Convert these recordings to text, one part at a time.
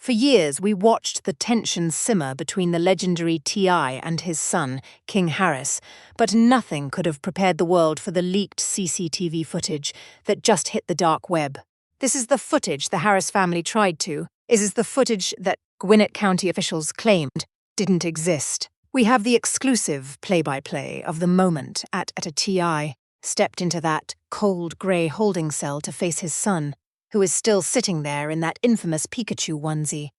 For years, we watched the tension simmer between the legendary T.I. and his son, King Harris, but nothing could have prepared the world for the leaked CCTV footage that just hit the dark web. This is the footage the Harris family tried to. This is the footage that Gwinnett County officials claimed didn't exist. We have the exclusive play-by-play of the moment at a T.I. stepped into that cold grey holding cell to face his son, who is still sitting there in that infamous Pikachu onesie.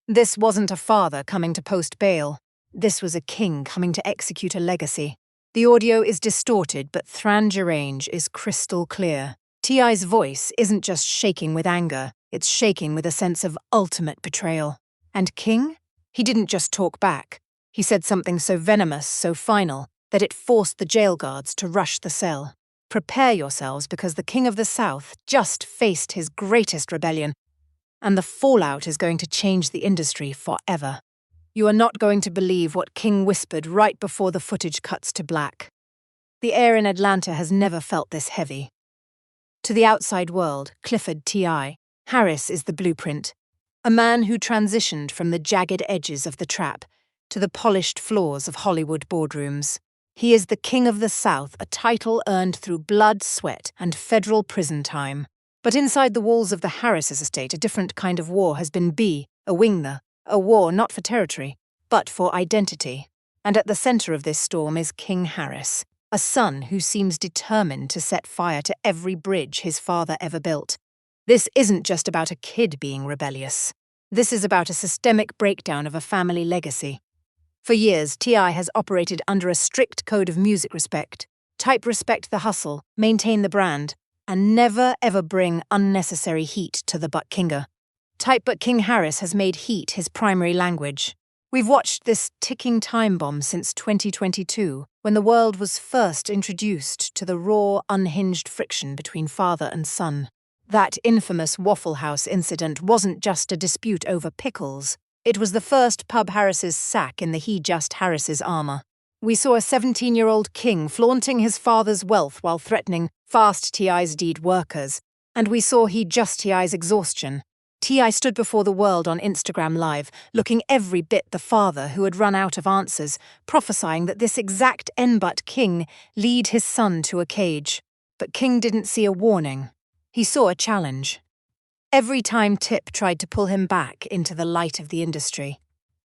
This wasn't a father coming to post bail. This was a king coming to execute a legacy. The audio is distorted, but Thran Gerange is crystal clear. T.I.'s voice isn't just shaking with anger, it's shaking with a sense of ultimate betrayal. And King? He didn't just talk back. He said something so venomous, so final, that it forced the jail guards to rush the cell. Prepare yourselves, because the King of the South just faced his greatest rebellion, and the fallout is going to change the industry forever. You are not going to believe what King whispered right before the footage cuts to black. The air in Atlanta has never felt this heavy. To the outside world, Clifford T.I., Harris is the blueprint. A man who transitioned from the jagged edges of the trap to the polished floors of Hollywood boardrooms. He is the King of the South, a title earned through blood, sweat, and federal prison time. But inside the walls of the Harris's estate, a different kind of war has been a wingther, a war not for territory, but for identity. And at the center of this storm is King Harris, a son who seems determined to set fire to every bridge his father ever built. This isn't just about a kid being rebellious. This is about a systemic breakdown of a family legacy. For years, T.I. has operated under a strict code of music respect. Respect the hustle, maintain the brand, and never ever bring unnecessary heat to the But-Kinger. But King Harris has made heat his primary language. We've watched this ticking time bomb since 2022, when the world was first introduced to the raw, unhinged friction between father and son. That infamous Waffle House incident wasn't just a dispute over pickles. It was the first Pub Harris's sack in the He Just Harris's armor. We saw a 17-year-old king flaunting his father's wealth while threatening fast T.I.'s deed workers. And we saw He Just T.I.'s exhaustion. T.I. stood before the world on Instagram Live, looking every bit the father who had run out of answers, prophesying that this exact N-But king lead his son to a cage. But King didn't see a warning. He saw a challenge. Every time Tip tried to pull him back into the light of the industry,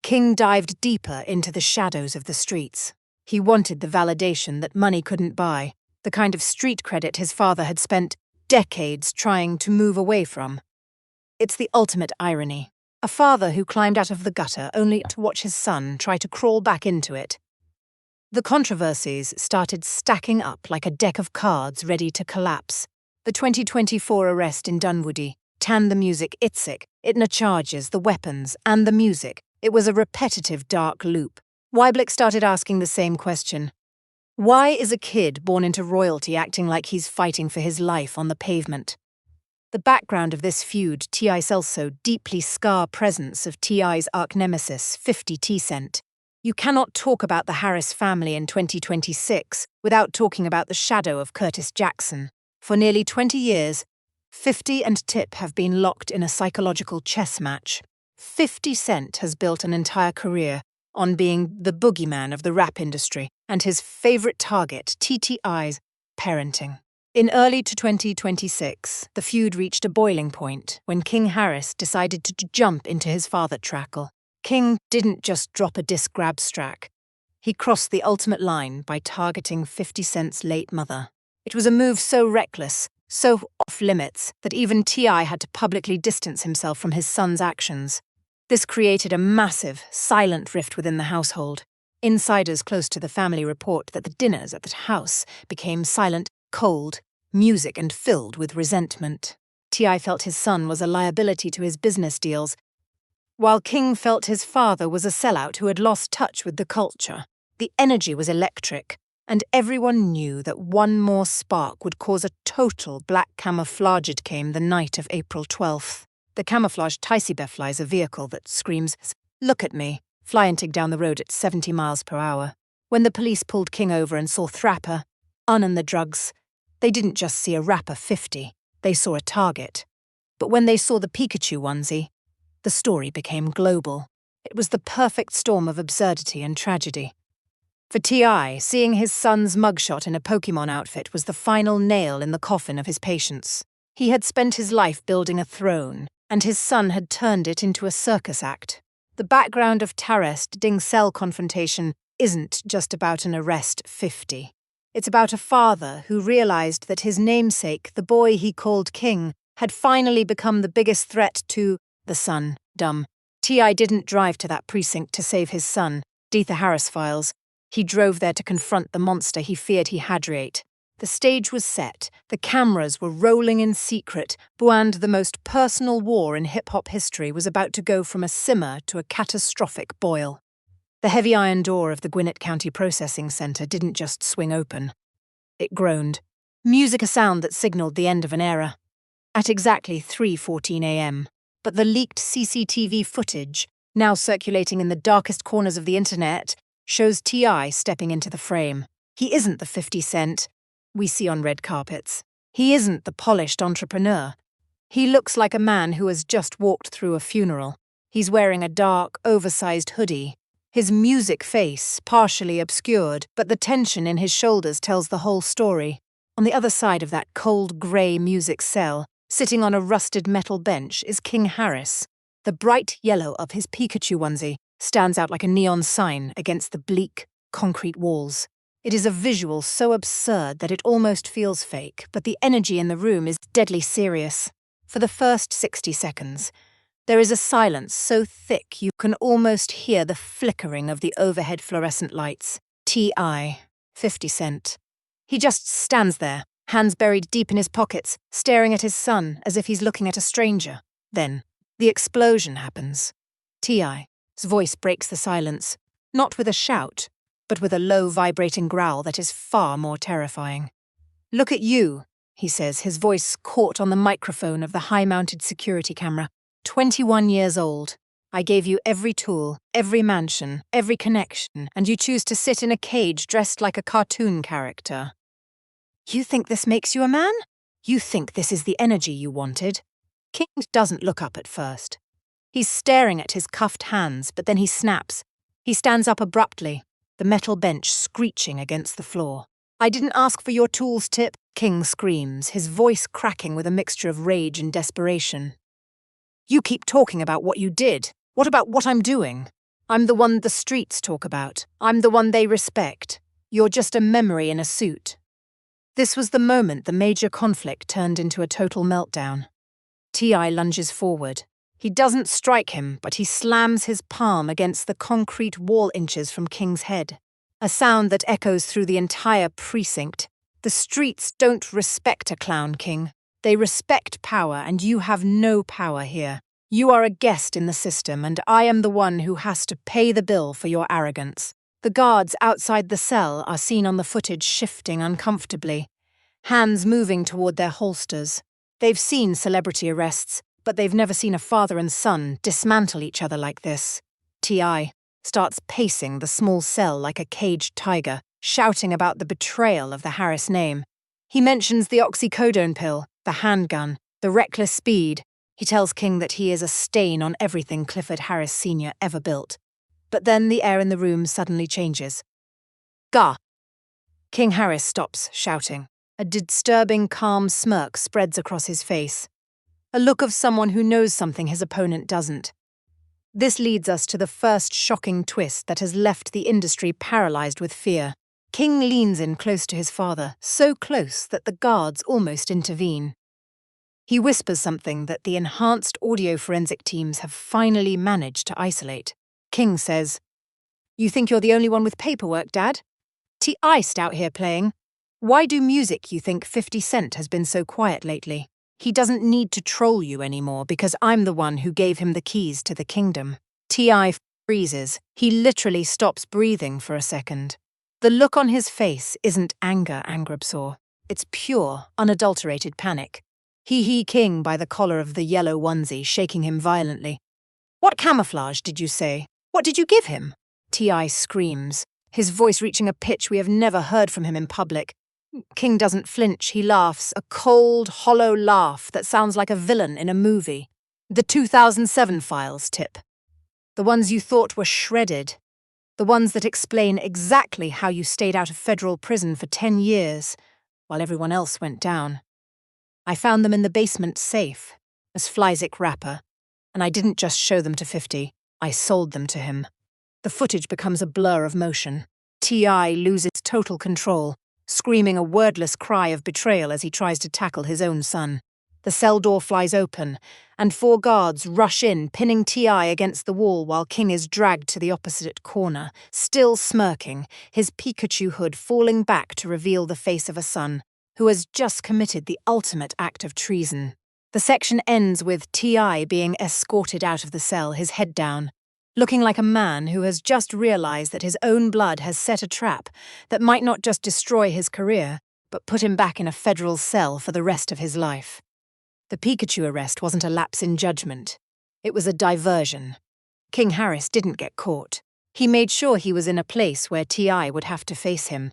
King dived deeper into the shadows of the streets. He wanted the validation that money couldn't buy, the kind of street credit his father had spent decades trying to move away from. It's the ultimate irony. A father who climbed out of the gutter only to watch his son try to crawl back into it. The controversies started stacking up like a deck of cards ready to collapse. The 2024 arrest in Dunwoody, the music, Itna charges, the weapons, and the music. It was a repetitive dark loop. Weiblick started asking the same question. Why is a kid born into royalty acting like he's fighting for his life on the pavement? The background of this feud, T.I.'s also deeply scar presence of T.I.'s arch-nemesis, 50 Cent. You cannot talk about the Harris family in 2026 without talking about the shadow of Curtis Jackson. For nearly 20 years, 50 and Tip have been locked in a psychological chess match. 50 Cent has built an entire career on being the boogeyman of the rap industry and his favorite target, T.I.'s parenting. In early 2026, the feud reached a boiling point when King Harris decided to jump into his father trackle. King didn't just drop a disc grab strack. He crossed the ultimate line by targeting 50 Cent's late mother. It was a move so reckless, so off-limits, that even T.I. had to publicly distance himself from his son's actions. This created a massive, silent rift within the household. Insiders close to the family report that the dinners at the house became silent, cold, music and filled with resentment. T.I. felt his son was a liability to his business deals, while King felt his father was a sellout who had lost touch with the culture. The energy was electric, and everyone knew that one more spark would cause a total black camouflaged came the night of April 12th. The camouflaged Tycebe flies a vehicle that screams, "Look at me," flying down the road at 70 miles per hour. When the police pulled King over and saw Thrapper, and the drugs, they didn't just see a rapper 50, they saw a target. But when they saw the Pikachu onesie, The story became global. It was the perfect storm of absurdity and tragedy. For T.I., seeing his son's mugshot in a Pokémon outfit was the final nail in the coffin of his patience. He had spent his life building a throne, and his son had turned it into a circus act. The background of Tarrest-Ding-Cell confrontation isn't just about an arrest 50. It's about a father who realized that his namesake, the boy he called King, had finally become the biggest threat to the son. Dumb. T.I. didn't drive to that precinct to save his son, Deetha Harris files. He drove there to confront the monster he feared he hadriate. The stage was set, the cameras were rolling in secret, and the most personal war in hip-hop history was about to go from a simmer to a catastrophic boil. The heavy iron door of the Gwinnett County Processing Center didn't just swing open. It groaned. Music, a sound that signaled the end of an era. At exactly 3:14 a.m., but the leaked CCTV footage, now circulating in the darkest corners of the internet, shows T.I. stepping into the frame. He isn't the 50 Cent we see on red carpets. He isn't the polished entrepreneur. He looks like a man who has just walked through a funeral. He's wearing a dark, oversized hoodie. His music face, partially obscured, but the tension in his shoulders tells the whole story. On the other side of that cold grey music cell, sitting on a rusted metal bench, is King Harris. The bright yellow of his Pikachu onesie stands out like a neon sign against the bleak, concrete walls. It is a visual so absurd that it almost feels fake, but the energy in the room is deadly serious. For the first 60 seconds, there is a silence so thick you can almost hear the flickering of the overhead fluorescent lights. T.I., 50 Cent. He just stands there, hands buried deep in his pockets, staring at his son as if he's looking at a stranger. Then, the explosion happens. T.I.'s voice breaks the silence, not with a shout, but with a low, vibrating growl that is far more terrifying. "Look at you," he says, his voice caught on the microphone of the high-mounted security camera. 21 years old. I gave you every tool, every mansion, every connection, and you choose to sit in a cage dressed like a cartoon character. You think this makes you a man? You think this is the energy you wanted? King doesn't look up at first. He's staring at his cuffed hands, but then he snaps. He stands up abruptly, the metal bench screeching against the floor. "I didn't ask for your tools, Tip," King screams, his voice cracking with a mixture of rage and desperation. "You keep talking about what you did. What about what I'm doing? I'm the one the streets talk about. I'm the one they respect. You're just a memory in a suit." This was the moment the major conflict turned into a total meltdown. T.I. lunges forward. He doesn't strike him, but he slams his palm against the concrete wall inches from King's head. A sound that echoes through the entire precinct. The streets don't respect a clown, King. They respect power, and you have no power here. You are a guest in the system, and I am the one who has to pay the bill for your arrogance. The guards outside the cell are seen on the footage shifting uncomfortably, hands moving toward their holsters. They've seen celebrity arrests, but they've never seen a father and son dismantle each other like this. T.I. starts pacing the small cell like a caged tiger, shouting about the betrayal of the Harris name. He mentions the oxycodone pill, the handgun, the reckless speed. He tells King that he is a stain on everything Clifford Harris Sr. ever built. But then the air in the room suddenly changes. "Gah!" King Harris stops shouting. A disturbing, calm smirk spreads across his face. A look of someone who knows something his opponent doesn't. This leads us to the first shocking twist that has left the industry paralyzed with fear. King leans in close to his father, so close that the guards almost intervene. He whispers something that the enhanced audio forensic teams have finally managed to isolate. King says, "You think you're the only one with paperwork, Dad? T.I. out here playing. Why do music you think 50 Cent has been so quiet lately? He doesn't need to troll you anymore because I'm the one who gave him the keys to the kingdom." T.I. freezes. He literally stops breathing for a second. The look on his face isn't anger, Angrabsaw. It's pure, unadulterated panic. He King by the collar of the yellow onesie, shaking him violently. "What camouflage did you say? What did you give him?" T.I. screams, his voice reaching a pitch we have never heard from him in public. King doesn't flinch, he laughs, a cold, hollow laugh that sounds like a villain in a movie. The 2007 files, Tip. The ones you thought were shredded. The ones that explain exactly how you stayed out of federal prison for 10 years, while everyone else went down. I found them in the basement safe, as Flyzik wrapper, and I didn't just show them to 50, I sold them to him. The footage becomes a blur of motion. T.I. loses total control, screaming a wordless cry of betrayal as he tries to tackle his own son. The cell door flies open, and 4 guards rush in, pinning T.I. against the wall while King is dragged to the opposite corner, still smirking, his Pikachu hood falling back to reveal the face of a son who has just committed the ultimate act of treason. The section ends with T.I. being escorted out of the cell, his head down, looking like a man who has just realized that his own blood has set a trap that might not just destroy his career, but put him back in a federal cell for the rest of his life. The Pikachu arrest wasn't a lapse in judgment. It was a diversion. King Harris didn't get caught. He made sure he was in a place where T.I. would have to face him,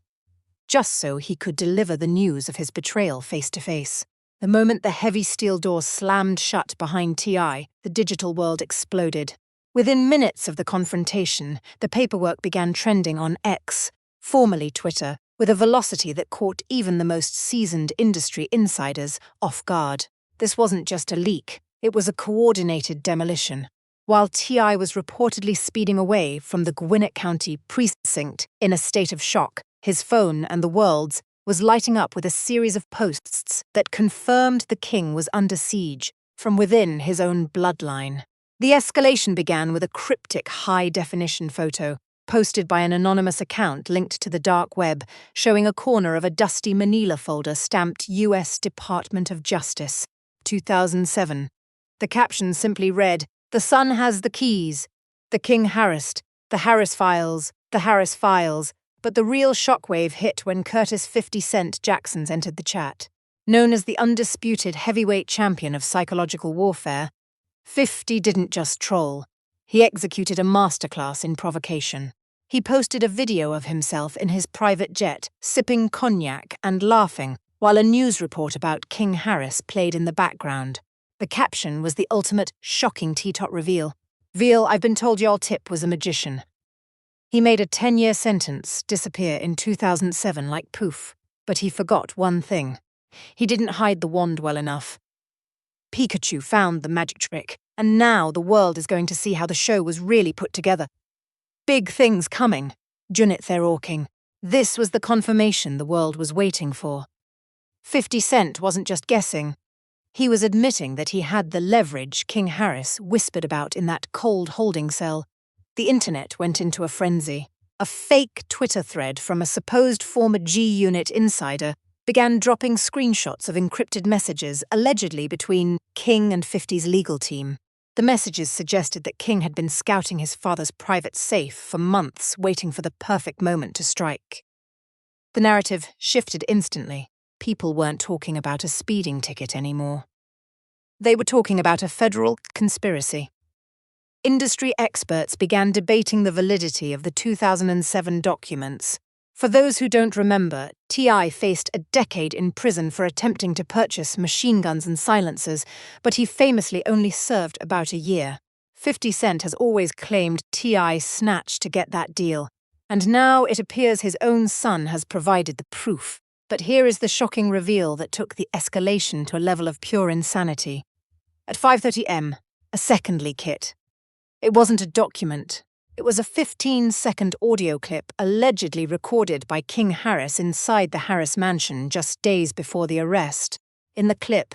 just so he could deliver the news of his betrayal face to face. The moment the heavy steel door slammed shut behind T.I., the digital world exploded. Within minutes of the confrontation, the paperwork began trending on X, formerly Twitter, with a velocity that caught even the most seasoned industry insiders off guard. This wasn't just a leak, it was a coordinated demolition. While T.I. was reportedly speeding away from the Gwinnett County precinct in a state of shock, his phone and the world's was lighting up with a series of posts that confirmed the king was under siege from within his own bloodline. The escalation began with a cryptic high-definition photo posted by an anonymous account linked to the dark web, showing a corner of a dusty manila folder stamped U.S. Department of Justice, 2007. The caption simply read, "The Sun has the keys. The king harassed. The Harris files. The Harris files." But the real shockwave hit when Curtis 50 Cent Jackson entered the chat. Known as the undisputed heavyweight champion of psychological warfare, 50 didn't just troll. He executed a masterclass in provocation. He posted a video of himself in his private jet, sipping cognac and laughing, while a news report about King Harris played in the background. The caption was the ultimate shocking T-Tot reveal. "Veal, I've been told your Tip was a magician." He made a 10-year sentence disappear in 2007 like poof, but he forgot one thing. He didn't hide the wand well enough. Pikachu found the magic trick, and now the world is going to see how the show was really put together. Big things coming, Junit Therorking. This was the confirmation the world was waiting for. 50 Cent wasn't just guessing. He was admitting that he had the leverage King Harris whispered about in that cold holding cell. The internet went into a frenzy. A fake Twitter thread from a supposed former G-Unit insider began dropping screenshots of encrypted messages allegedly between King and 50's legal team. The messages suggested that King had been scouting his father's private safe for months, waiting for the perfect moment to strike. The narrative shifted instantly. People weren't talking about a speeding ticket anymore. They were talking about a federal conspiracy. Industry experts began debating the validity of the 2007 documents. For those who don't remember, T.I. faced a decade in prison for attempting to purchase machine guns and silencers, but he famously only served about a year. 50 Cent has always claimed T.I. snatched to get that deal, and now it appears his own son has provided the proof. But here is the shocking reveal that took the escalation to a level of pure insanity. At 5:30 m, a second leak hit. It wasn't a document. It was a 15-second audio clip allegedly recorded by King Harris inside the Harris mansion just days before the arrest. In the clip,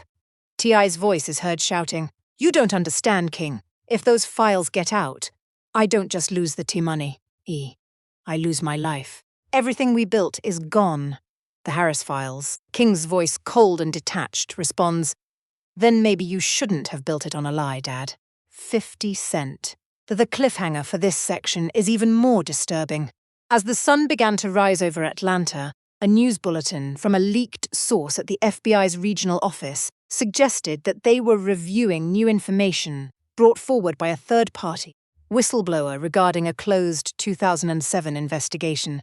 T.I.'s voice is heard shouting, "You don't understand, King. If those files get out, I don't just lose the T-money. I lose my life. Everything we built is gone." The Harris files. King's voice, cold and detached, responds, "Then maybe you shouldn't have built it on a lie, Dad." 50 Cent. The cliffhanger for this section is even more disturbing. As the sun began to rise over Atlanta, a news bulletin from a leaked source at the FBI's regional office suggested that they were reviewing new information brought forward by a third-party whistleblower regarding a closed 2007 investigation.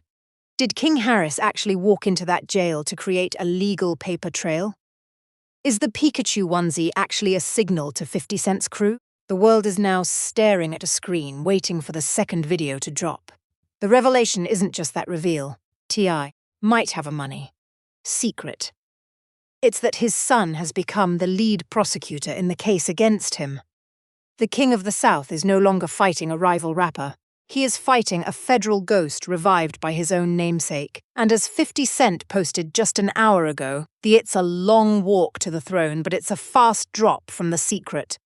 Did King Harris actually walk into that jail to create a legal paper trail? Is the Pikachu onesie actually a signal to 50 Cent's crew? The world is now staring at a screen, waiting for the second video to drop. The revelation isn't just that reveal. T.I. might have a money secret. It's that his son has become the lead prosecutor in the case against him. The King of the South is no longer fighting a rival rapper. He is fighting a federal ghost revived by his own namesake. And as 50 Cent posted just an hour ago, it's a long walk to the throne, but it's a fast drop from the secret.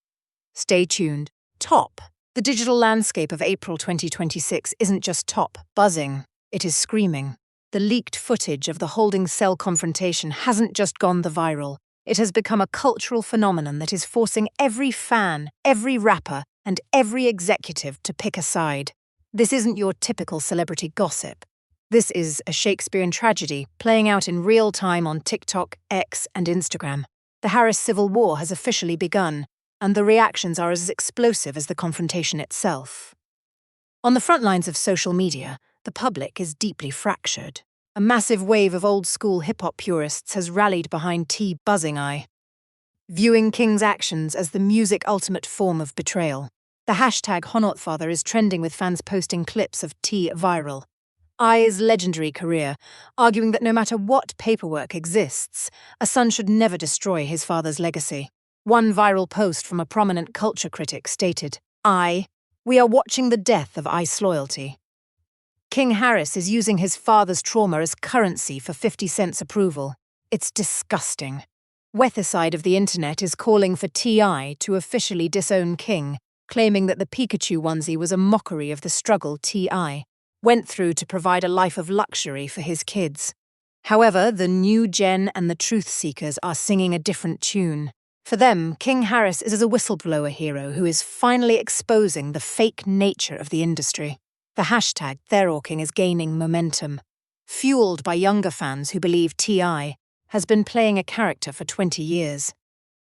Stay tuned. Top. The digital landscape of April 2026 isn't just top, buzzing. It is screaming. The leaked footage of the holding cell confrontation hasn't just gone the viral. It has become a cultural phenomenon that is forcing every fan, every rapper, and every executive to pick a side. This isn't your typical celebrity gossip. This is a Shakespearean tragedy playing out in real time on TikTok, X, and Instagram. The Harris civil war has officially begun, and the reactions are as explosive as the confrontation itself. On the front lines of social media, the public is deeply fractured. A massive wave of old-school hip-hop purists has rallied behind T Buzzing Eye, viewing King's actions as the music ultimate form of betrayal. The hashtag Honotfather is trending with fans posting clips of T viral. I's legendary career, arguing that no matter what paperwork exists, a son should never destroy his father's legacy. One viral post from a prominent culture critic stated, "We are watching the death of I's loyalty." King Harris is using his father's trauma as currency for 50 Cent's approval. It's disgusting. Weather side of the internet is calling for T.I. to officially disown King, claiming that the Pikachu onesie was a mockery of the struggle T.I. went through to provide a life of luxury for his kids. However, the new gen and the truth seekers are singing a different tune. For them, King Harris is a whistleblower hero who is finally exposing the fake nature of the industry. The hashtag Therorking is gaining momentum, fueled by younger fans who believe T.I. has been playing a character for 20 years.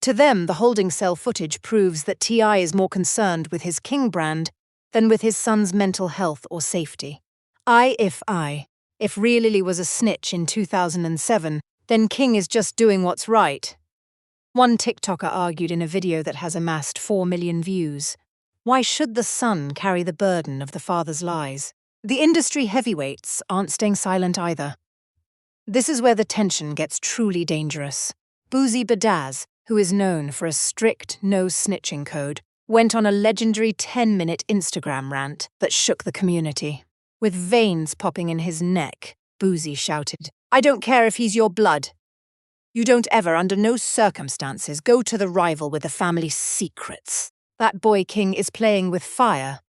To them, the holding cell footage proves that T.I. is more concerned with his King brand than with his son's mental health or safety. If Rhea Lily was a snitch in 2007, then King is just doing what's right. One TikToker argued in a video that has amassed 4 million views. Why should the son carry the burden of the father's lies? The industry heavyweights aren't staying silent either. This is where the tension gets truly dangerous. Boozy Badaz, who is known for a strict no-snitching code, went on a legendary 10-minute Instagram rant that shook the community. With veins popping in his neck, Boozy shouted, "I don't care if he's your blood. You don't ever, under no circumstances, go to the rival with the family's secrets. That boy King is playing with fire,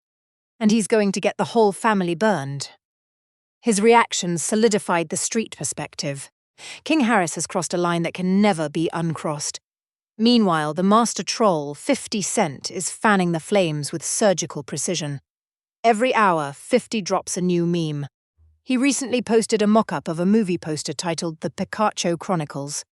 and he's going to get the whole family burned." His reactions solidified the street perspective. King Harris has crossed a line that can never be uncrossed. Meanwhile, the master troll, 50 Cent, is fanning the flames with surgical precision. Every hour, 50 drops a new meme. He recently posted a mock-up of a movie poster titled The Pikachu Chronicles.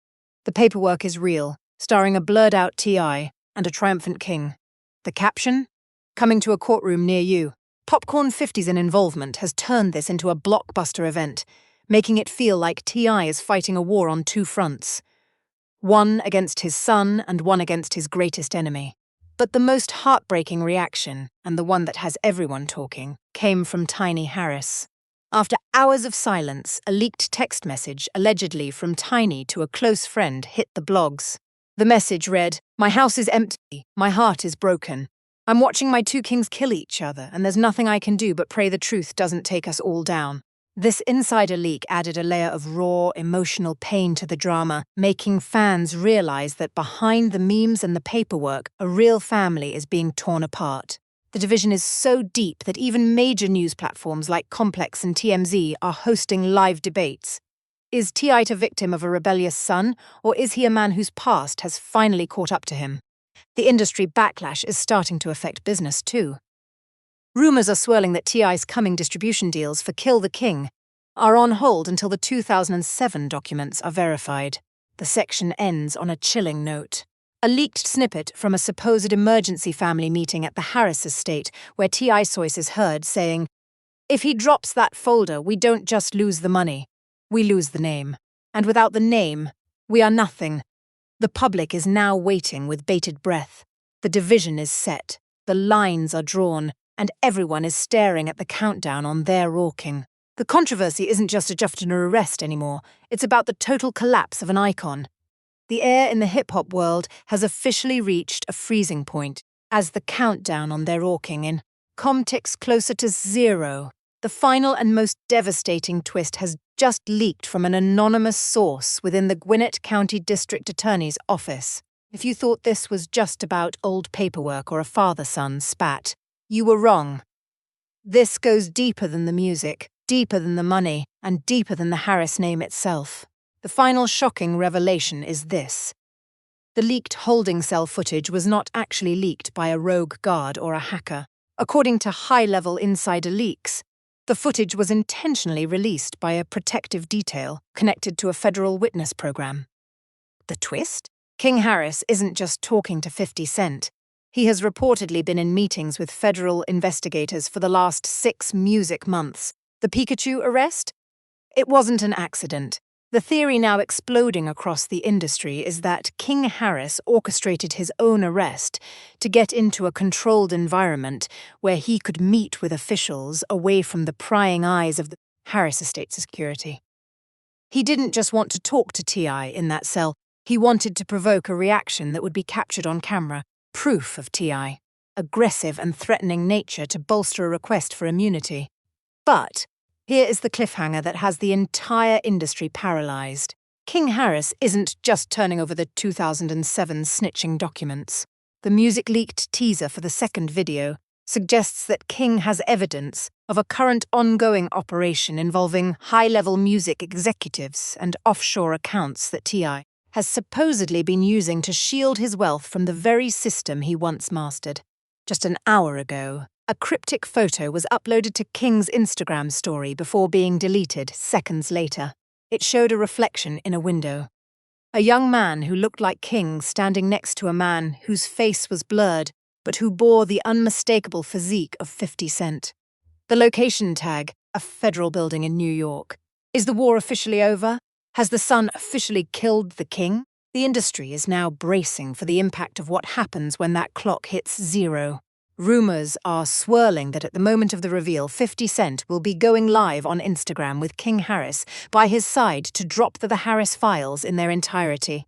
The paperwork is real, starring a blurred-out T.I. and a triumphant King. The caption? Coming to a courtroom near you. Popcorn 50's involvement has turned this into a blockbuster event, making it feel like T.I. is fighting a war on two fronts. One against his son and one against his greatest enemy. But the most heartbreaking reaction, and the one that has everyone talking, came from Tiny Harris. After hours of silence, a leaked text message, allegedly from Tiny to a close friend, hit the blogs. The message read, "My house is empty, my heart is broken. I'm watching my two kings kill each other, and there's nothing I can do but pray the truth doesn't take us all down." This insider leak added a layer of raw, emotional pain to the drama, making fans realize that behind the memes and the paperwork, a real family is being torn apart. The division is so deep that even major news platforms like Complex and TMZ are hosting live debates. Is T.I. a victim of a rebellious son, or is he a man whose past has finally caught up to him? The industry backlash is starting to affect business too. Rumors are swirling that T.I.'s coming distribution deals for Kill the King are on hold until the 2007 documents are verified. The section ends on a chilling note. A leaked snippet from a supposed emergency family meeting at the Harris estate, where T.I. voice is heard saying, "If he drops that folder, we don't just lose the money, we lose the name. And without the name, we are nothing." The public is now waiting with bated breath. The division is set, the lines are drawn, and everyone is staring at the countdown on their King. The controversy isn't just an arrest anymore, it's about the total collapse of an icon. The air in the hip-hop world has officially reached a freezing point as the countdown on their King in ticks closer to zero. The final and most devastating twist has just leaked from an anonymous source within the Gwinnett County District Attorney's office. If you thought this was just about old paperwork or a father-son spat, you were wrong. This goes deeper than the music, deeper than the money, and deeper than the Harris name itself. The final shocking revelation is this. The leaked holding cell footage was not actually leaked by a rogue guard or a hacker. According to high-level insider leaks, the footage was intentionally released by a protective detail connected to a federal witness program. The twist? King Harris isn't just talking to 50 Cent. He has reportedly been in meetings with federal investigators for the last 6 music months. The Pikachu arrest? It wasn't an accident. The theory now exploding across the industry is that King Harris orchestrated his own arrest to get into a controlled environment where he could meet with officials away from the prying eyes of the Harris estate security. He didn't just want to talk to T.I. in that cell, he wanted to provoke a reaction that would be captured on camera, proof of T.I.'s aggressive and threatening nature to bolster a request for immunity. But here is the cliffhanger that has the entire industry paralyzed. King Harris isn't just turning over the 2007 snitching documents. The music-leaked teaser for the second video suggests that King has evidence of a current ongoing operation involving high-level music executives and offshore accounts that T.I. has supposedly been using to shield his wealth from the very system he once mastered. Just an hour ago, a cryptic photo was uploaded to King's Instagram story before being deleted seconds later. It showed a reflection in a window. A young man who looked like King standing next to a man whose face was blurred, but who bore the unmistakable physique of 50 Cent. The location tag, a federal building in New York. Is the war officially over? Has the sun officially killed the king? The industry is now bracing for the impact of what happens when that clock hits zero. Rumors are swirling that at the moment of the reveal, 50 Cent will be going live on Instagram with King Harris by his side to drop the Harris files in their entirety.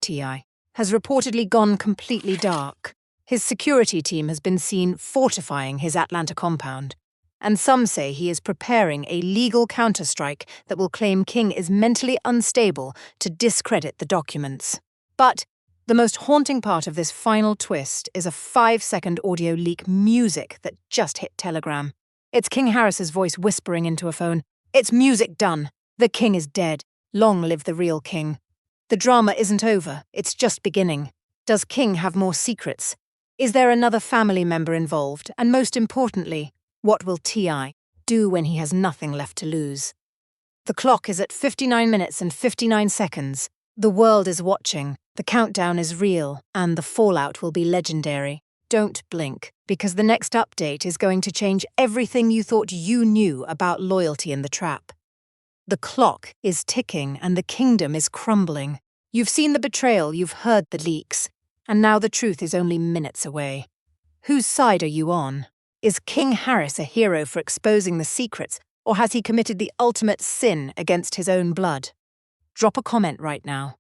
T.I. has reportedly gone completely dark. His security team has been seen fortifying his Atlanta compound, and some say he is preparing a legal counterstrike that will claim King is mentally unstable to discredit the documents. But the most haunting part of this final twist is a 5-second audio leak music that just hit Telegram. It's King Harris's voice whispering into a phone. It's music done. The king is dead. Long live the real king. The drama isn't over. It's just beginning. Does King have more secrets? Is there another family member involved? And most importantly, what will T.I. do when he has nothing left to lose? The clock is at 59 minutes and 59 seconds. The world is watching. The countdown is real, and the fallout will be legendary. Don't blink, because the next update is going to change everything you thought you knew about loyalty in the trap. The clock is ticking, and the kingdom is crumbling. You've seen the betrayal, you've heard the leaks, and now the truth is only minutes away. Whose side are you on? Is King Harris a hero for exposing the secrets, or has he committed the ultimate sin against his own blood? Drop a comment right now.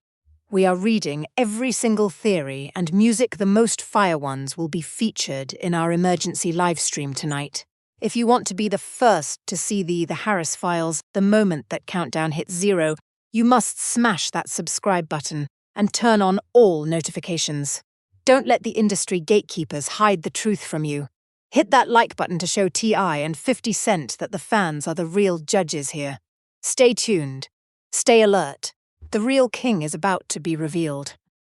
We are reading every single theory, and music the most fire ones will be featured in our emergency livestream tonight. If you want to be the first to see the Harris files the moment that countdown hits zero, you must smash that subscribe button and turn on all notifications. Don't let the industry gatekeepers hide the truth from you. Hit that like button to show T.I. and 50 Cent that the fans are the real judges here. Stay tuned. Stay alert. The real king is about to be revealed.